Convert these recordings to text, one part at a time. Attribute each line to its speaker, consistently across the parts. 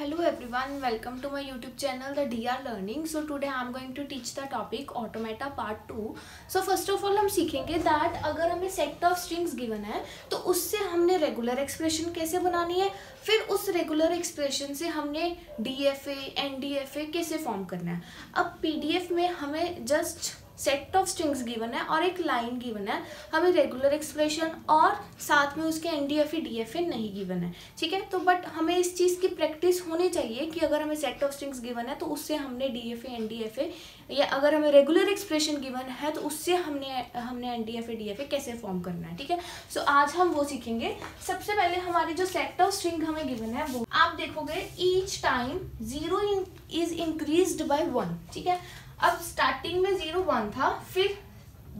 Speaker 1: Hello everyone, welcome to my YouTube channel The DR Learning. So today I am going to teach the topic Automata Part 2. So first of all हम सीखेंगे that अगर हमें set of strings given है तो उससे हमने regular expression कैसे बनानी है, फिर उस regular expression से हमने DFA, NDFA कैसे form करना है. अब PDF में हमें just set of strings given है और एक लाइन गिवन है, हमें रेगुलर एक्सप्रेशन और साथ में उसके एनडीएफए डीएफए नहीं गिवन है. ठीक है, तो बट हमें इस चीज़ की प्रैक्टिस होनी चाहिए कि अगर हमें सेट ऑफ स्ट्रिंग्स गिवन है तो उससे हमने डीएफए एनडीएफए, या अगर हमें रेगुलर एक्सप्रेशन गिवन है तो उससे हमने एनडीएफए डीएफए कैसे फॉर्म करना है. ठीक है, सो आज हम वो सीखेंगे. सबसे पहले हमारी जो सेट ऑफ स्ट्रिंग हमें गिवन है वो आप देखोगे each time 0 is increased by 1. ठीक है, अब स्टार्टिंग में 0 1 था, फिर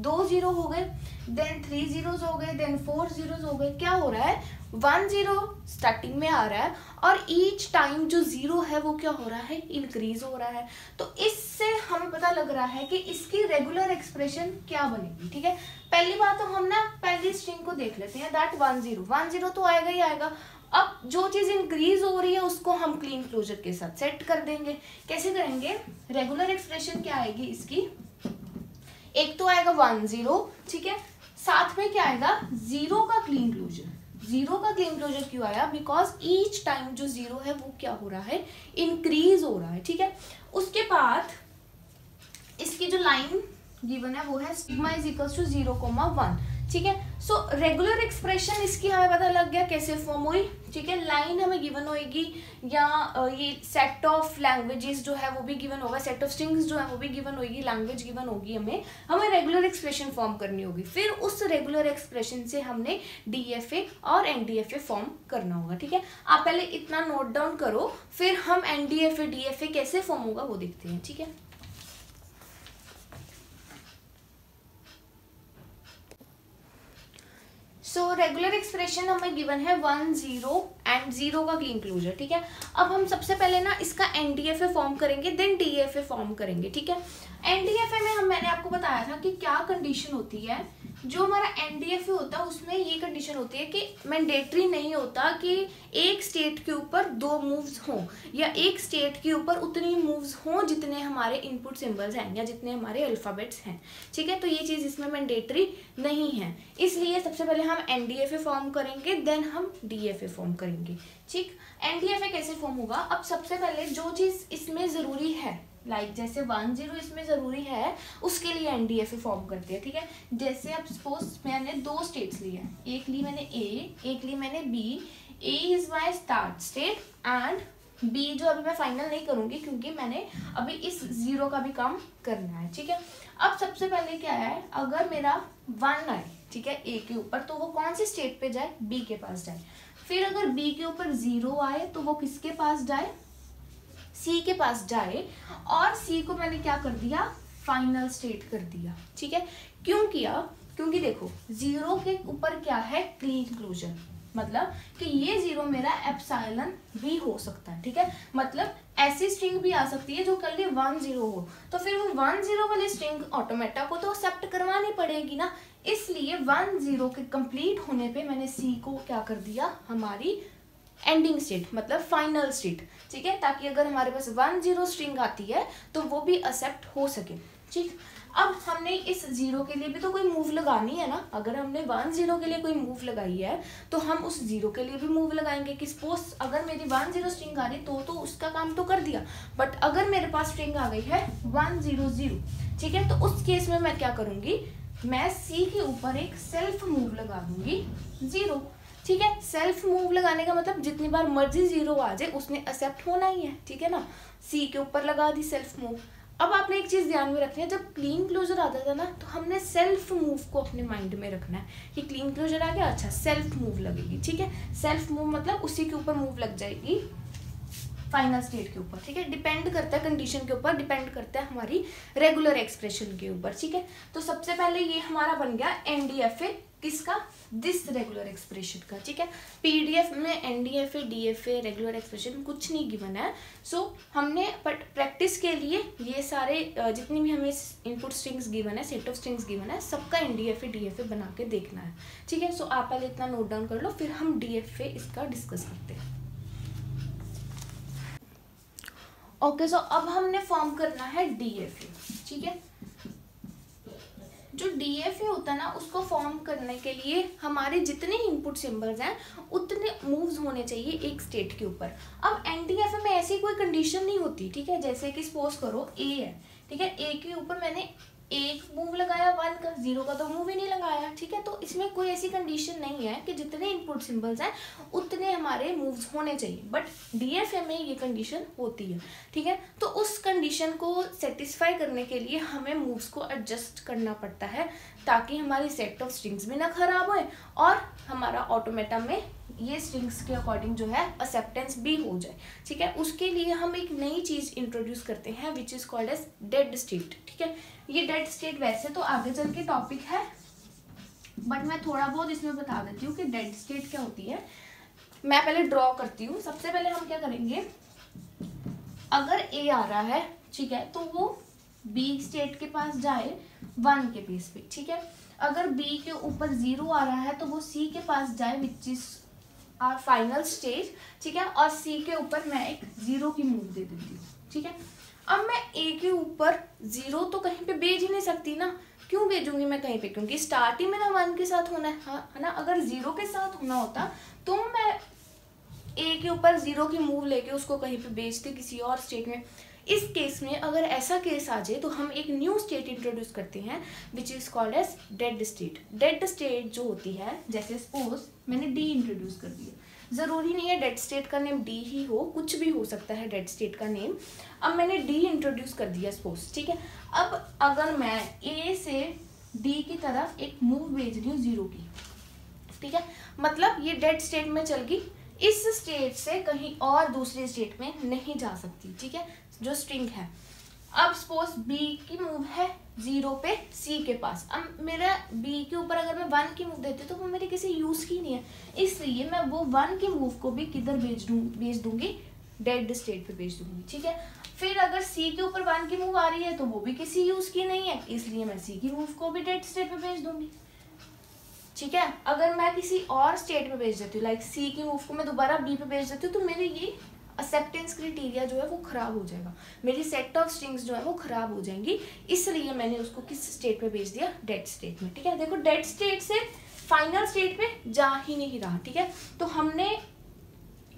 Speaker 1: 2 0 हो गए, देन 3 zeros हो गए, देन 4 zeros हो गए. क्या हो रहा है, 1 0 स्टार्टिंग में आ रहा है और ईच टाइम जो 0 है वो क्या हो रहा है, इंक्रीज हो रहा है. तो इससे हमें पता लग रहा है कि इसकी रेगुलर एक्सप्रेशन क्या बनेगी. ठीक है, पहली बात तो हम ना पहली स्ट्रिंग को देख लेते हैं. दैट 1 0 तो आएगा ही आएगा. अब जो चीज इंक्रीज हो रही है उसको हम क्लीन क्लोजर के साथ सेट कर देंगे. कैसे करेंगे, रेगुलर एक्सप्रेशन क्या आएगी इसकी, एक तो आएगा 1 0. ठीक है, साथ में क्या आएगा, 0 का क्लीन क्लोजर. 0 का क्लीन क्लोजर क्यों आया, बिकॉज ईच टाइम जो 0 है वो क्या हो रहा है, इंक्रीज हो रहा है. ठीक है, उसके बाद इसकी जो लाइन गिवन है वो है सिग्मा इज इक्वल्स टू 0,1. ठीक है, सो रेगुलर एक्सप्रेशन इसकी हमें पता लग गया कैसे फॉर्म हुई. ठीक है, लाइन हमें गिवन होएगी या ये सेट ऑफ लैंग्वेजेस जो है वो भी गिवन होगा, सेट ऑफ स्ट्रिंग्स जो है वो भी गिवन होगी, लैंग्वेज गिवन होगी. हमें रेगुलर एक्सप्रेशन फॉर्म करनी होगी, फिर उस रेगुलर एक्सप्रेशन से हमने डीएफए और एनडीएफए फॉर्म करना होगा. ठीक है, आप पहले इतना नोट डाउन करो, फिर हम एनडीएफए डीएफए कैसे फॉर्म होगा वो देखते हैं. ठीक है, सो रेगुलर एक्सप्रेशन हमें गिवन है 1 0 एंड 0 का क्लीन क्लोजर. ठीक है, अब हम सबसे पहले ना इसका एनडीएफए फॉर्म करेंगे, देन डीएफए फॉर्म करेंगे. ठीक है, एनडीएफए में मैंने आपको बताया था कि क्या कंडीशन होती है. जो हमारा एनडीएफए होता है उसमें ये कंडीशन होती है कि मैंडेटरी नहीं होता कि एक स्टेट के ऊपर 2 मूव्स हों या एक स्टेट के ऊपर उतनी मूव्स हों जितने हमारे इनपुट सिंबल्स हैं या जितने हमारे अल्फाबेट्स हैं. ठीक है, तो ये चीज़ इसमें मैंडेटरी नहीं है, इसलिए सबसे पहले हम एनडीएफए फॉर्म करेंगे, देन हम डीएफए फॉर्म करेंगे. ठीक, एनडीएफए कैसे फॉर्म होगा, अब सबसे पहले जो चीज़ इसमें ज़रूरी है, जैसे 1 0 इसमें ज़रूरी है, उसके लिए एनडीएफए फॉर्म करते हैं. ठीक है, जैसे अब सपोज मैंने 2 स्टेट्स लिए हैं, एक ली मैंने ए, एक ली मैंने B. A is my start state and B जो अभी मैं फाइनल नहीं करूंगी क्योंकि मैंने अभी इस 0 का भी काम करना है. ठीक है, अब सबसे पहले क्या है, अगर मेरा 1 आए, ठीक है, ए के ऊपर, तो वो कौन सी स्टेट पे जाए, बी के पास जाए. फिर अगर बी के ऊपर 0 आए तो वो किसके पास जाए, सी के पास जाए, और सी को मैंने क्या कर दिया, फाइनल स्टेट कर दिया. ठीक है, क्यों किया, क्योंकि देखो 0 के ऊपर क्या है, क्लीन क्लोजर, मतलब कि ये 0 मेरा एप्सिलॉन भी हो सकता है. ठीक है, मतलब ऐसी स्ट्रिंग भी आ सकती है जो कल 1 0 हो, तो फिर वो 1 0 वाली स्ट्रिंग ऑटोमेटा को तो एक्सेप्ट करवानी पड़ेगी ना. इसलिए 1 0 के कंप्लीट होने पे मैंने सी को क्या कर दिया, हमारी एंडिंग स्टेट मतलब फाइनल स्टेट. ठीक है, ताकि अगर हमारे पास 1 0 स्ट्रिंग आती है तो वो भी एक्सेप्ट हो सके. ठीक, अब हमने इस 0 के लिए भी तो कोई मूव लगानी है ना. अगर हमने 1 0 के लिए कोई मूव लगाई है तो हम उस 0 के लिए भी मूव लगाएंगे कि सपोज अगर मेरी 1 0 स्ट्रिंग आ रही तो उसका काम तो कर दिया, बट अगर मेरे पास स्ट्रिंग आ गई है 1 0 0, ठीक है, तो उस केस में मैं क्या करूंगी, मैं सी के ऊपर एक सेल्फ मूव लगा दूंगी 0. ठीक है, सेल्फ मूव लगाने का मतलब जितनी बार मर्जी 0 आ जाए उसने एक्सेप्ट होना ही है. ठीक है ना, सी के ऊपर लगा दी सेल्फ मूव. अब आपने एक चीज़ ध्यान में रखनी है, जब क्लीन क्लोजर आता था ना तो हमने सेल्फ मूव को अपने माइंड में रखना है कि क्लीन क्लोजर आ गया, अच्छा सेल्फ मूव लगेगी. ठीक है, सेल्फ मूव मतलब उसी के ऊपर मूव लग जाएगी फाइनल स्टेट के ऊपर. ठीक है, डिपेंड करता है कंडीशन के ऊपर, डिपेंड करता है हमारी रेगुलर एक्सप्रेशन के ऊपर. ठीक है, तो सबसे पहले ये हमारा बन गया एनडीएफए, किसका, दिस रेगुलर एक्सप्रेशन का. ठीक है, पीडीएफ में एनडीएफए डीएफए रेगुलर एक्सप्रेशन कुछ नहीं गिवन है. सो हमने बट प्रैक्टिस के लिए ये सारे जितनी भी हमें इनपुट स्ट्रिंग्स गिवन है, सेट ऑफ स्ट्रिंग्स गिवन है, सबका एनडीएफए डीएफए बना के देखना है. ठीक है, सो आप पहले इतना नोट डाउन कर लो, फिर हम डीएफए इसका डिस्कस करते हैं. ओके, सो अब हमने फॉर्म करना है डीएफए, ठीक है। जो डीएफए होता है ना, उसको फॉर्म करने के लिए हमारे जितने इनपुट सिंबल्स हैं उतने मूव्स होने चाहिए एक स्टेट के ऊपर। अब एनडीएफए में ऐसी कोई कंडीशन नहीं होती, ठीक है। जैसे कि सपोज करो ए है, ठीक है, ए के ऊपर मैंने एक मूव लगाया 1 का, 0 का तो मूव ही नहीं लगाया, ठीक है। तो इसमें कोई ऐसी कंडीशन नहीं है कि जितने इनपुट सिंबल्स हैं उतने हमारे मूव्स होने चाहिए, बट डीएफए में ये कंडीशन होती है, ठीक है। तो उस कंडीशन को सेटिस्फाई करने के लिए हमें मूव्स को एडजस्ट करना पड़ता है, ताकि हमारी सेट ऑफ स्ट्रिंग्स भी ना खराब होए और हमारा ऑटोमेटा में ये स्ट्रिंग्स के अकॉर्डिंग जो है एक्सेप्टेंस भी हो जाए, ठीक है। उसके लिए हम एक नई चीज इंट्रोड्यूस करते हैं which is called as dead state, ठीक है। ये डेड स्टेट वैसे तो आगे चल के टॉपिक है, बट मैं थोड़ा बहुत इसमें बता देती हूँ कि डेड स्टेट क्या होती है। मैं पहले ड्रॉ करती हूँ। सबसे पहले हम क्या करेंगे, अगर ए आ रहा है, ठीक है, तो वो बी स्टेट के पास जाए 1 के बेस पे, ठीक है। अगर बी के ऊपर 0 आ रहा है तो वो सी के पास जाए which is our final stage, ठीक है। और सी के ऊपर मैं एक 0 की मूव दे देती हूँ, ठीक है। अब मैं ए के ऊपर 0 तो कहीं पे भेज ही नहीं सकती ना, क्यों भेजूंगी मैं कहीं पे, क्योंकि स्टार्ट ही मेरा 1 के साथ होना है, हाँ है ना। अगर 0 के साथ होना होता तो मैं ए के ऊपर 0 की मूव लेके उसको कहीं पे भेजती किसी और स्टेट में। इस केस में अगर ऐसा केस आ जाए तो हम एक न्यू स्टेट इंट्रोड्यूस करते हैं which is called as dead state. Dead state जो होती है, जैसे सपोज मैंने डी इंट्रोड्यूस कर दिया, जरूरी नहीं है डेड स्टेट का नेम डी ही हो, कुछ भी हो सकता है डेड स्टेट का नेम। अब मैंने डी इंट्रोड्यूस कर दिया सपोज, ठीक है। अब अगर मैं ए से डी की तरफ एक मूव भेज रही हूँ 0 की, ठीक है, मतलब ये डेड स्टेट में चल गई, इस स्टेट से कहीं और दूसरी स्टेट में नहीं जा सकती, ठीक है, जो स्ट्रिंग है। अब सपोज बी की मूव है 0 पे सी के पास। अब मेरा बी के ऊपर अगर मैं 1 की मूव देती तो वो मेरे किसी यूज की नहीं है, इसलिए मैं वो 1 की मूव को भी किधर भेज दूंगी, डेड स्टेट पे भेज दूंगी, ठीक है। फिर अगर सी के ऊपर 1 की मूव आ रही है तो वो भी किसी यूज की नहीं है, इसलिए मैं सी की मूव को भी डेड स्टेट पे भेज दूंगी, ठीक है। अगर मैं किसी और स्टेट में भेज देती हूँ, लाइक सी की मूव को मैं दोबारा बी पे भेज देती हूँ, तो मेरे ये एक्सेप्टेंस क्राइटेरिया जो है वो खराब हो जाएगा, मेरी सेट ऑफ स्ट्रिंग्स जो है वो खराब हो जाएंगी, इसलिए मैंने उसको किस स्टेट में भेज दिया, डेड स्टेट में, ठीक है। देखो डेड स्टेट से फाइनल स्टेट में जा ही नहीं रहा, ठीक है। तो हमने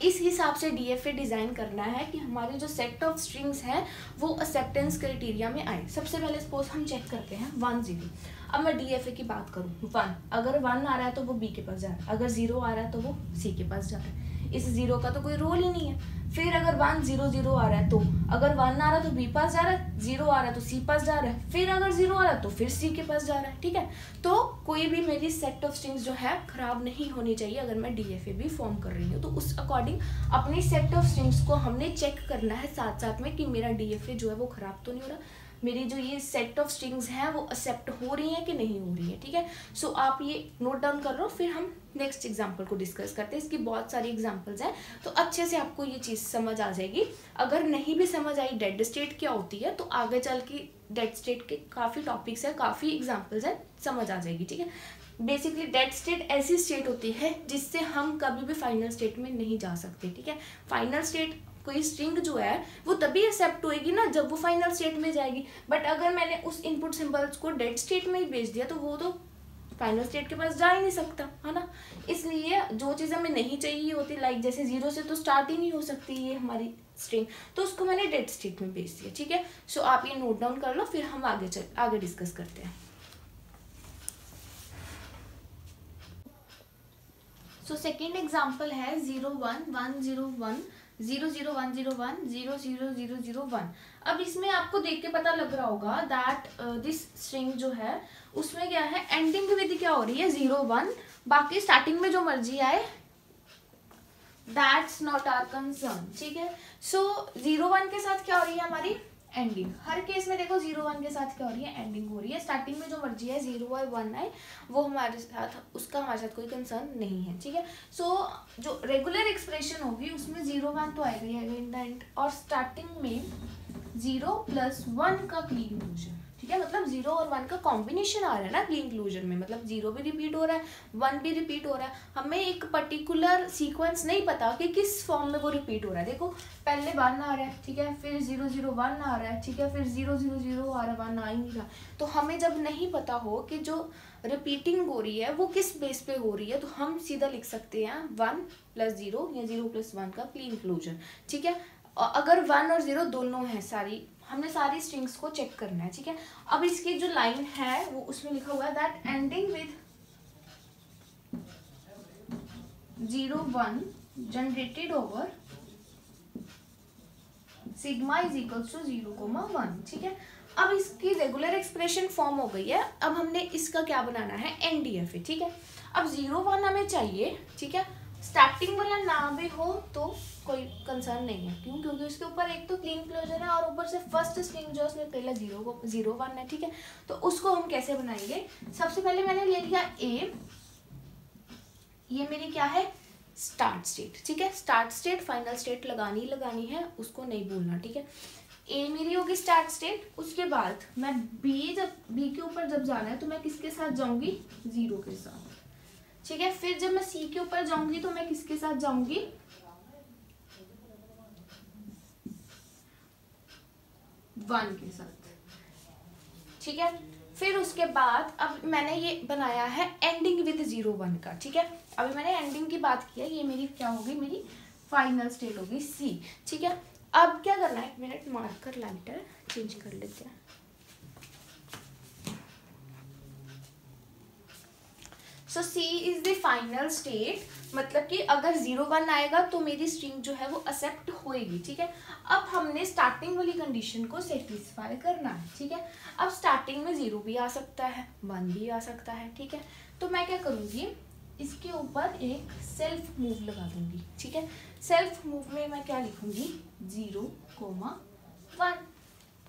Speaker 1: इस हिसाब से डीएफए डिजाइन करना है कि हमारे जो सेट ऑफ स्ट्रिंग्स हैं वो एक्सेप्टेंस क्राइटेरिया में आए। सबसे पहले सपोज हम चेक करते हैं 1 0। अब मैं डीएफए की बात करूँ, 1 अगर 1 आ रहा है तो वो बी के पास जा रहा है, अगर 0 आ रहा है तो वो सी के पास जा रहा है, इस 0 का तो कोई रोल ही नहीं है। फिर अगर 1 0 0 आ रहा है तो अगर 1 आ रहा है तो बी पास जा रहा है, 0 आ रहा है तो सी पास जा रहा है, फिर अगर 0 आ रहा है तो फिर सी के पास जा रहा है, ठीक है। तो कोई भी मेरी सेट ऑफ स्ट्रिंग्स जो है खराब नहीं होनी चाहिए अगर मैं डीएफए भी फॉर्म कर रही हूँ। तो उस अकॉर्डिंग अपनी सेट ऑफ स्ट्रिंग्स को हमने चेक करना है साथ साथ में कि मेरा डीएफए जो है वो खराब तो नहीं हो रहा, मेरी जो ये सेट ऑफ स्ट्रिंग्स हैं वो एक्सेप्ट हो रही हैं कि नहीं हो रही है, ठीक है। सो आप ये नोट डाउन कर लो, फिर हम नेक्स्ट एग्जाम्पल को डिस्कस करते हैं। इसकी बहुत सारी एग्जाम्पल्स हैं तो अच्छे से आपको ये चीज़ समझ आ जाएगी। अगर नहीं भी समझ आई डेड स्टेट क्या होती है तो आगे चल के डेड स्टेट के काफ़ी टॉपिक्स हैं, काफ़ी एग्जाम्पल्स हैं, समझ आ जाएगी, ठीक है। बेसिकली डेड स्टेट ऐसी स्टेट होती है जिससे हम कभी भी फाइनल स्टेट में नहीं जा सकते, ठीक है। फाइनल स्टेट कोई स्ट्रिंग जो है वो तभी एक्सेप्ट होएगी ना जब वो फाइनल स्टेट में जाएगी, बट अगर मैंने उस इनपुट सिंबल्स को डेड स्टेट में ही भेज दिया तो वो तो फाइनल स्टेट के पास जा ही नहीं सकता, है ना। इसलिए जो चीज़ हमें नहीं चाहिए होती, लाइक जैसे 0 से तो स्टार्ट ही नहीं हो सकती ये हमारी स्ट्रिंग, तो उसको मैंने डेड स्टेट में भेज दिया, ठीक है। सो आप ये नोट डाउन कर लो, फिर हम आगे डिस्कस करते हैं। सो सेकेंड एग्जाम्पल है 0 1 1 0 1 0 0 1 0 1 0 0 0 0 1। अब इसमें आपको देख के पता लग रहा होगा दैट दिस स्ट्रिंग जो है उसमें क्या है, एंडिंग की विधि क्या हो रही है 0 1, बाकी स्टार्टिंग में जो मर्जी आए दैट्स नॉट आवर कंसर्न, ठीक है। सो 0 1 के साथ क्या हो रही है हमारी एंडिंग, हर केस में देखो 0 1 के साथ क्या हो रही है, एंडिंग हो रही है। स्टार्टिंग में जो मर्जी है 0 आए 1 आए वो हमारे साथ, उसका हमारे साथ कोई कंसर्न नहीं है, ठीक है। सो जो रेगुलर एक्सप्रेशन होगी उसमें 0 1 तो आएगा इन द एंड, और स्टार्टिंग में 0 + 1 का क्लीन क्लोजर, ठीक है, मतलब 0 और 1 का कॉम्बिनेशन आ रहा है ना क्लीन क्लोजर में, मतलब 0 भी रिपीट हो रहा है, 1 भी रिपीट हो रहा है। हमें एक पर्टिकुलर सीक्वेंस नहीं पता कि किस फॉर्म में वो रिपीट हो रहा है। देखो पहले 1 आ रहा है, ठीक है, फिर 0 0 1 आ रहा है, ठीक है, फिर 0 0 0 आ रहा है, 1 आ ही नहीं रहा। तो हमें जब नहीं पता हो कि जो रिपीटिंग हो रही है वो किस बेस पे हो रही है, तो हम सीधा लिख सकते हैं 1 + 0 या 0 + 1 का क्लीन क्लोजर, ठीक है। अगर 1 और 0 दोनों है, हमने सारी स्ट्रिंग्स को चेक करना है, ठीक है। अब इसकी जो लाइन है वो उसमें लिखा हुआ है that ending with 0 1 generated over sigma is equals to 0,1, ठीक है। अब इसकी रेगुलर एक्सप्रेशन फॉर्म हो गई है। अब हमने इसका क्या बनाना है, NDFA, ठीक है। अब 0 1 हमें चाहिए, ठीक है। स्टार्टिंग वाला ना भी हो तो कोई कंसर्न नहीं है, क्यों, क्योंकि उसके ऊपर एक तो क्लीन क्लोजर है और ऊपर से फर्स्ट स्ट्रिंग जो उसमें पहला 0 1 है, ठीक है। तो उसको हम कैसे बनाएंगे, सबसे पहले मैंने ले लिया A, ये मेरी क्या है, स्टार्ट स्टेट, ठीक है। स्टार्ट स्टेट फाइनल स्टेट लगानी है, उसको नहीं भूलना, ठीक है। A मेरी होगी स्टार्ट स्टेट। उसके बाद मैं B के ऊपर जब जाना है तो मैं किसके साथ जाऊंगी, 0 के साथ, ठीक है। फिर जब मैं C के ऊपर जाऊंगी तो मैं किसके साथ जाऊंगी, 1 के साथ, ठीक है। फिर उसके बाद अब मैंने ये बनाया है एंडिंग विद 0 1 का, ठीक है। अभी मैंने एंडिंग की बात की है, ये मेरी क्या होगी, मेरी फाइनल स्टेट होगी C, ठीक है। अब क्या करना है, 1 मिनट मार्कर लाइटर चेंज कर लेते हैं। सो C is the final state, मतलब कि अगर 0 1 आएगा तो मेरी स्ट्रिंग जो है वो एक्सेप्ट होएगी, ठीक है। अब हमने स्टार्टिंग वाली कंडीशन को सेटिस्फाई करना है, ठीक है। अब स्टार्टिंग में 0 भी आ सकता है, 1 भी आ सकता है, ठीक है। तो मैं क्या करूँगी, इसके ऊपर एक सेल्फ मूव लगा दूंगी, ठीक है। सेल्फ मूव में मैं क्या लिखूंगी, 0, 1,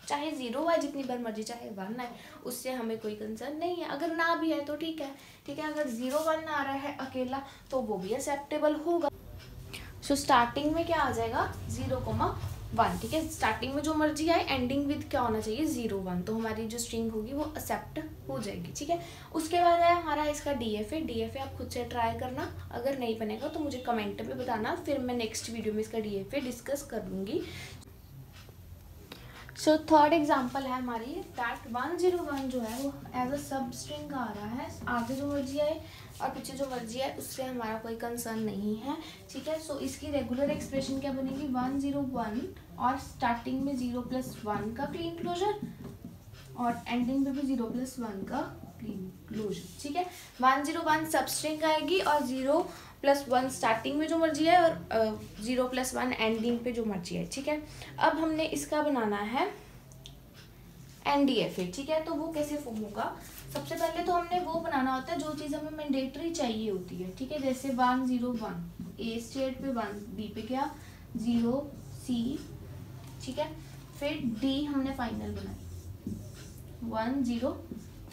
Speaker 1: चाहे 0 आए जितनी बार मर्जी, चाहे 1 आए, उससे हमें कोई कंसर्न नहीं है। अगर ना भी है तो ठीक है, ठीक है। अगर 0 1 आ रहा है अकेला तो वो भी एक्सेप्टेबल होगा। सो स्टार्टिंग में क्या आ जाएगा, 0, 1, ठीक है। स्टार्टिंग में जो मर्जी आए, एंडिंग विद क्या होना चाहिए, 0 1, तो हमारी जो स्ट्रिंग होगी वो एक्सेप्ट हो जाएगी, ठीक है। उसके बाद है हमारा इसका DFA आप खुद से ट्राई करना, अगर नहीं बनेगा तो मुझे कमेंट में बताना, फिर मैं नेक्स्ट वीडियो में इसका DFA डिस्कस कर लूँगी। सो थर्ड एग्जाम्पल है हमारी दैट 101 जो है वो एज अ सब स्ट्रिंग आ रहा है, आगे जो मर्जी आए और पीछे जो मर्जी आए उससे हमारा कोई कंसर्न नहीं है, ठीक है। सो इसकी रेगुलर एक्सप्रेशन क्या बनेगी, 101 और स्टार्टिंग में 0 + 1 का क्लीन क्लोजर और एंडिंग में भी 0 + 1 का क्लीन क्लोजर, ठीक है। 101 सब स्ट्रिंग आएगी और 0 + 1 स्टार्टिंग में जो मर्जी है और 0 + 1 एंडिंग पे जो मर्जी है, ठीक है। अब हमने इसका बनाना है NDFA, ठीक है। तो वो कैसे फॉर्म होगा, सबसे पहले तो हमने वो बनाना होता है जो चीज़ हमें मैंडेटरी चाहिए होती है, ठीक है। जैसे 101 A स्टेट पे 1, B पे क्या 0 C, ठीक है। फिर D हमने फाइनल बनाई 1 0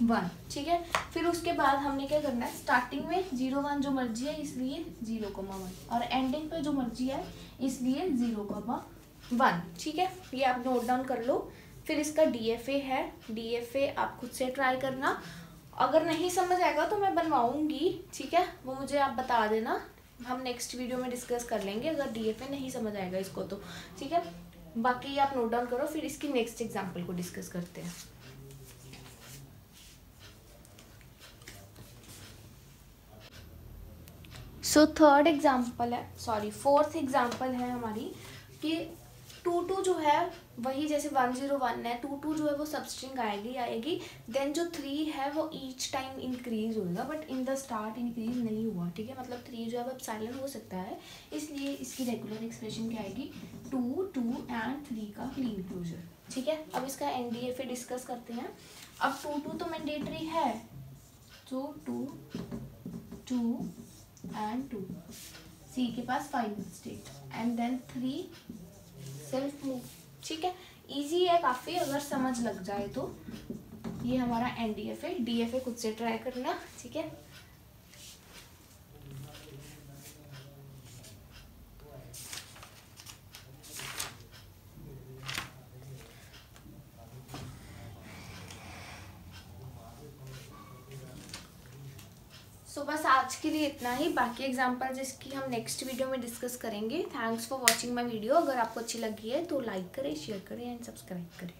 Speaker 1: 1, ठीक है। फिर उसके बाद हमने क्या करना है, स्टार्टिंग में 0 1 जो मर्जी है इसलिए 0,1 और एंडिंग पे जो मर्जी है इसलिए 0,1, ठीक है। ये आप नोट डाउन कर लो। फिर इसका DFA है, DFA आप खुद से ट्राई करना, अगर नहीं समझ आएगा तो मैं बनवाऊंगी, ठीक है। वो मुझे आप बता देना, हम नेक्स्ट वीडियो में डिस्कस कर लेंगे अगर DFA नहीं समझ आएगा इसको तो, ठीक है। बाकी आप नोट डाउन करो, फिर इसकी नेक्स्ट एग्जाम्पल को डिस्कस करते हैं। सो थर्ड एग्जाम्पल है, फोर्थ एग्जाम्पल है हमारी कि 2 2 जो है वही जैसे 101 है, 2 2 जो है वो सब स्ट्रिंग आएगी, देन जो 3 है वो ईच टाइम इंक्रीज होगा, but in the start increase नहीं हुआ, ठीक है। मतलब 3 जो है वो साइलेंट हो सकता है, इसलिए इसकी रेगुलर एक्सप्रेशन क्या आएगी, 2 2 एंड 3 का क्लीन क्लोजर, ठीक है। अब इसका NDFA डिस्कस करते हैं। अब 2 2 तो मैंडेटरी है, तो 2 2 एंड 2 C के पास final state and then 3 self move, ठीक है। इजी है काफ़ी, अगर समझ लग जाए तो। ये हमारा DFA खुद से ट्राई करना, ठीक है। सो बस आज के लिए इतना ही, बाकी एग्जाम्पल जिसकी हम नेक्स्ट वीडियो में डिस्कस करेंगे। Thanks for watching my video. अगर आपको अच्छी लगी है तो लाइक करें, शेयर करें एंड सब्सक्राइब करें।